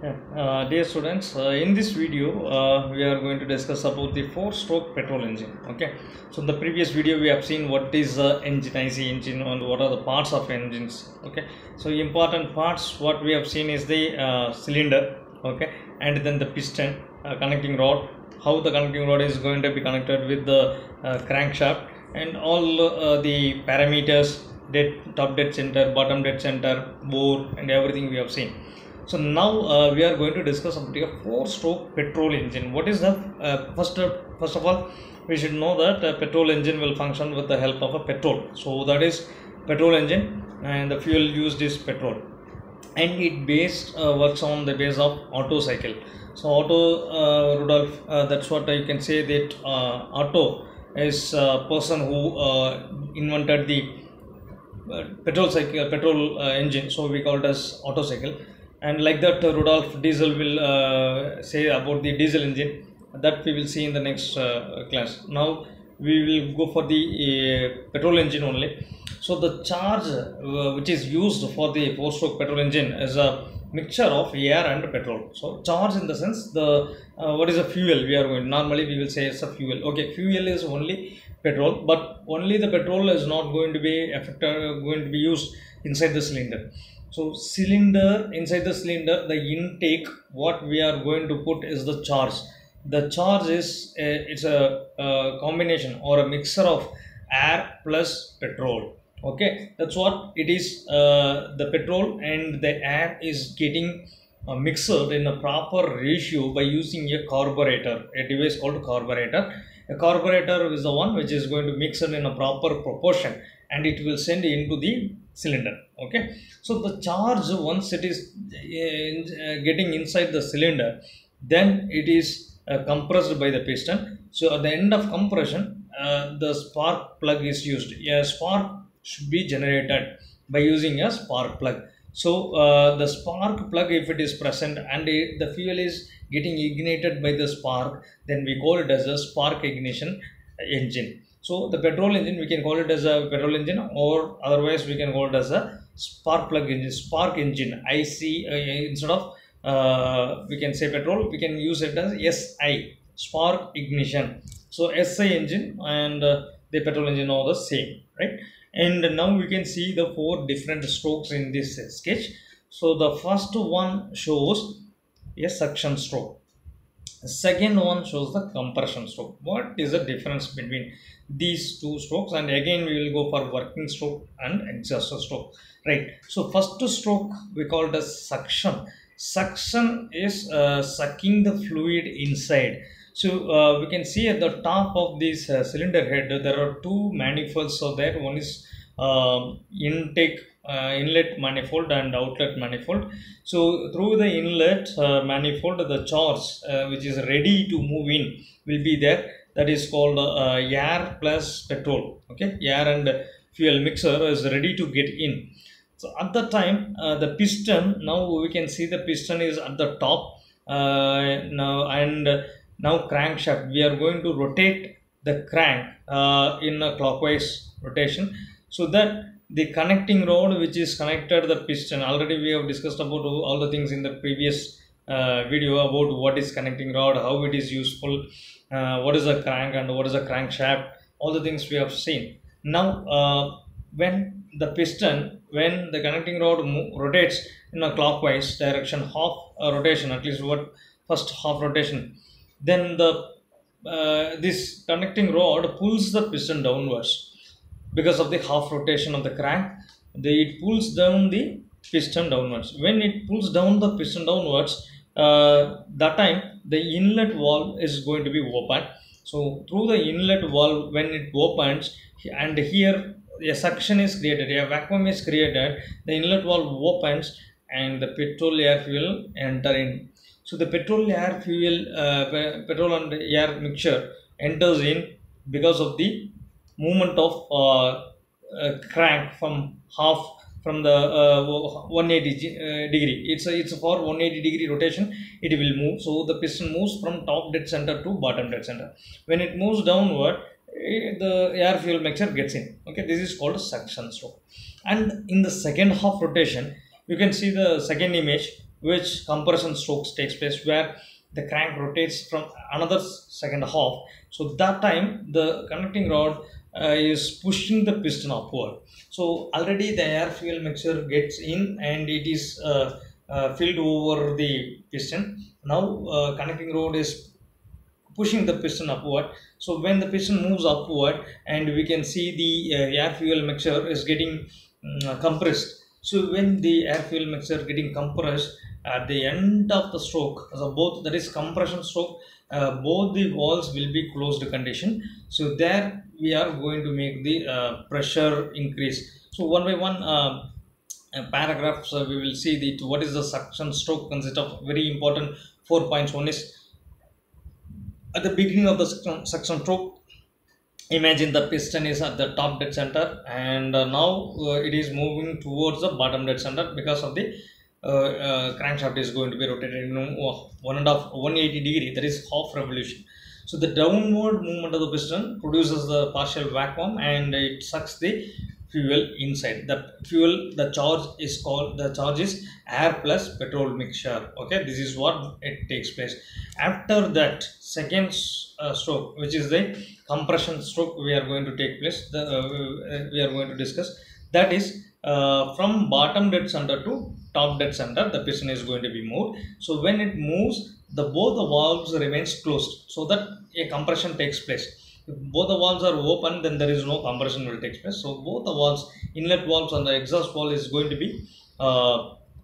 Yeah. Dear students, in this video we are going to discuss about the four-stroke petrol engine. Okay, so in the previous video we have seen what is engine, IC engine, and what are the parts of engines. Okay, so important parts what we have seen is the cylinder, okay, and then the piston, connecting rod, how the connecting rod is going to be connected with the crankshaft, and all the parameters, top dead center, bottom dead center, bore, and everything we have seen. So now we are going to discuss about a four-stroke petrol engine. What is the first of all, we should know that a petrol engine will function with the help of a petrol. So that is petrol engine, and the fuel used is petrol, and it works on the base of Otto cycle. So Otto, Rudolf, that's what you can say, that Otto is a person who invented the petrol engine, so we call it as Otto cycle. And like that, Rudolf Diesel will say about the diesel engine, that we will see in the next class. Now we will go for the petrol engine only. So the charge which is used for the four-stroke petrol engine is a mixture of air and petrol. So charge in the sense, the what is a fuel we are going, normally we will say it's a fuel. Okay, fuel is only petrol, but only the petrol is not going to be going to be used inside the cylinder. So cylinder, inside the cylinder, the intake, what we are going to put is the charge. The charge is it's a combination or a mixture of air plus petrol. Okay, that's what it is. The petrol and the air is getting mixed in a proper ratio by using a carburetor, a device called carburetor. A carburetor is the one which is going to mix it in a proper proportion, and it will send into the cylinder. Okay, so the charge, once it is getting inside the cylinder, then it is compressed by the piston. So at the end of compression, the spark plug is used. A spark should be generated by using a spark plug. So the spark plug, if it is present and the fuel is getting ignited by the spark, then we call it as a spark ignition engine. So the petrol engine, we can call it as a petrol engine, or otherwise we can call it as a spark plug engine, spark engine. IC, instead of we can say petrol, we can use it as SI, spark ignition. So SI engine and the petrol engine are the same, right? And now we can see the four different strokes in this sketch. So the first one shows a suction stroke. The second one shows the compression stroke. What is the difference between these two strokes? And again we will go for working stroke and exhaust stroke, right? So first stroke we call it as suction. Suction is sucking the fluid inside. So we can see at the top of this cylinder head, there are two manifolds. So that one is inlet manifold and outlet manifold. So through the inlet manifold, the charge which is ready to move in will be there. That is called air plus petrol. Okay, air and fuel mixer is ready to get in. So at the time, the piston, now we can see the piston is at the top now crankshaft, we are going to rotate the crank in a clockwise rotation, so that the connecting rod which is connected the piston, already we have discussed about all the things in the previous video about what is connecting rod, how it is useful, what is a crank and what is a crankshaft, all the things we have seen. Now when the connecting rod rotates in a clockwise direction, half rotation, at least first half rotation, then this connecting rod pulls the piston downwards because of the half rotation of the crank. It pulls down the piston downwards. When it pulls down the piston downwards, that time the inlet valve is going to be open. So through the inlet valve, when it opens, and here a suction is created, a vacuum is created, the inlet valve opens and the petrol air fuel enter in. So the petrol air fuel, petrol and air mixture enters in because of the movement of crank from the 180 degree. It's for 180 degree rotation. It will move. So the piston moves from top dead center to bottom dead center. When it moves downward, the air fuel mixture gets in. Okay, this is called a suction stroke. And in the second half rotation, you can see the second image. which compression strokes takes place, where the crank rotates from another second half. So that time the connecting rod is pushing the piston upward. So already the air fuel mixture gets in and it is filled over the piston. Now connecting rod is pushing the piston upward. So when the piston moves upward, and we can see the air fuel mixture is getting compressed. So when the air fuel mixture getting compressed at the end of the stroke, so both, that is compression stroke, both the valves will be closed condition. So there we are going to make the pressure increase. So one by one paragraphs, we will see the what is the suction stroke consists of. Very important 4 points. One is at the beginning of the suction stroke, imagine the piston is at the top dead center, and now it is moving towards the bottom dead center because of the crankshaft is going to be rotated in 180 degree, that is half revolution. So the downward movement of the piston produces the partial vacuum and it sucks the fuel inside. The fuel, the charge is called, the charge is air plus petrol mixture. Okay, this is what it takes place. After that second stroke, which is the compression stroke, we are going to take place, we are going to discuss. That is from bottom dead center to top dead center, the piston is going to be moved. So when it moves, both the valves remains closed, so that a compression takes place. If both the valves are open, then there is no compression will take place. So both the valves, inlet valves and the exhaust valve, is going to be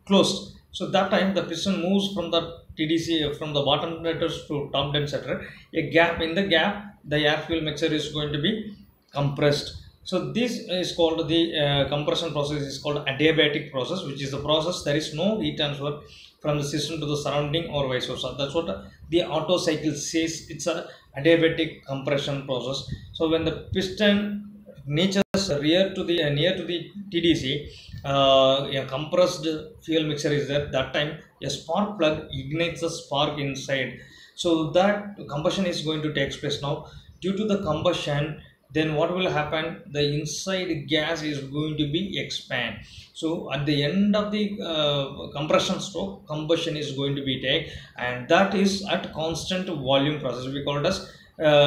closed. So that time the piston moves from the TDC, from the bottom deaders to top dead center. A gap, in the gap the air fuel mixture is going to be compressed. So this is called the compression process is called adiabatic process, which is the process there is no heat transfer from the system to the surrounding or vice versa. That's what the Otto cycle says. It's a adiabatic compression process. So when the piston reaches near to the TDC, a compressed fuel mixture is there. That time a spark plug ignites the spark inside. So that combustion is going to take place. Now due to the combustion, then what will happen, the inside gas is going to be expand. So at the end of the compression stroke, combustion is going to be take, and that is at constant volume process. We call it as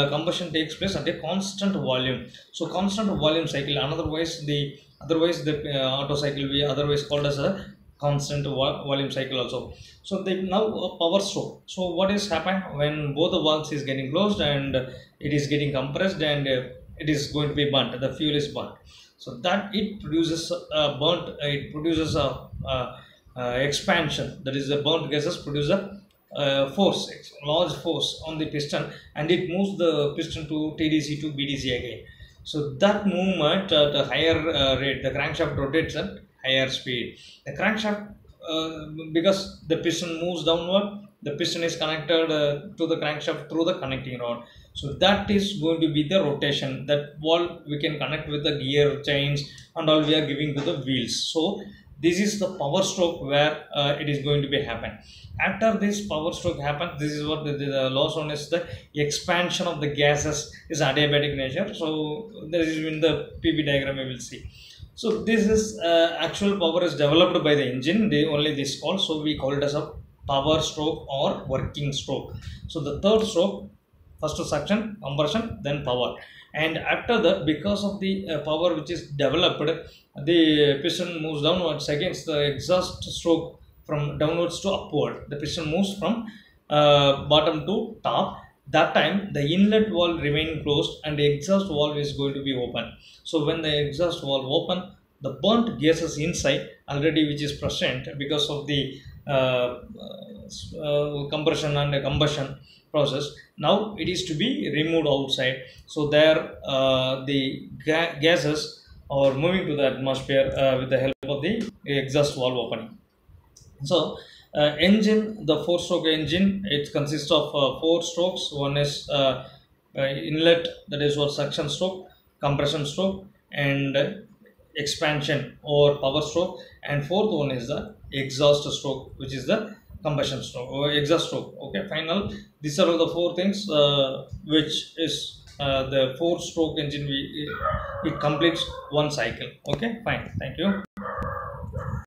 combustion takes place at a constant volume. So constant volume cycle, otherwise the Otto cycle we otherwise called as a constant volume cycle also. So they now power stroke. So what is happened when both the valves is getting closed and it is getting compressed and it is going to be burnt, the fuel is burnt. So that it produces it produces a expansion, that is the burnt gases produce a force, large force on the piston, and it moves the piston to TDC to BDC again. So that movement at a higher rate, the crankshaft rotates at higher speed. The crankshaft, because the piston moves downward, the piston is connected to the crankshaft through the connecting rod. So that is going to be the rotation. That valve we can connect with the gear chains and all we are giving to the wheels. So this is the power stroke where it is going to be happen. After this power stroke happens, this is what the last one is, the expansion of the gases is adiabatic nature. So this is in the PV diagram we will see. So this is actual power is developed by the engine. They only this call. So we call it as a power stroke or working stroke. So the third stroke, first suction, compression, then power. And after that, because of the power which is developed, the piston moves downwards against the exhaust stroke, from downwards to upward. The piston moves from bottom to top. That time the inlet valve remain closed and the exhaust valve is going to be open. So when the exhaust valve open, the burnt gases inside already which is present because of the compression and combustion process, now it is to be removed outside. So there the gases are moving to the atmosphere with the help of the exhaust valve opening. So engine, the 4-stroke engine, it consists of 4 strokes. One is inlet, that is what suction stroke, compression stroke, and expansion or power stroke, and fourth one is the exhaust stroke, which is the combustion stroke or exhaust stroke. Okay, final. These are all the 4 things which is the 4-stroke engine. It completes one cycle. Okay, fine. Thank you.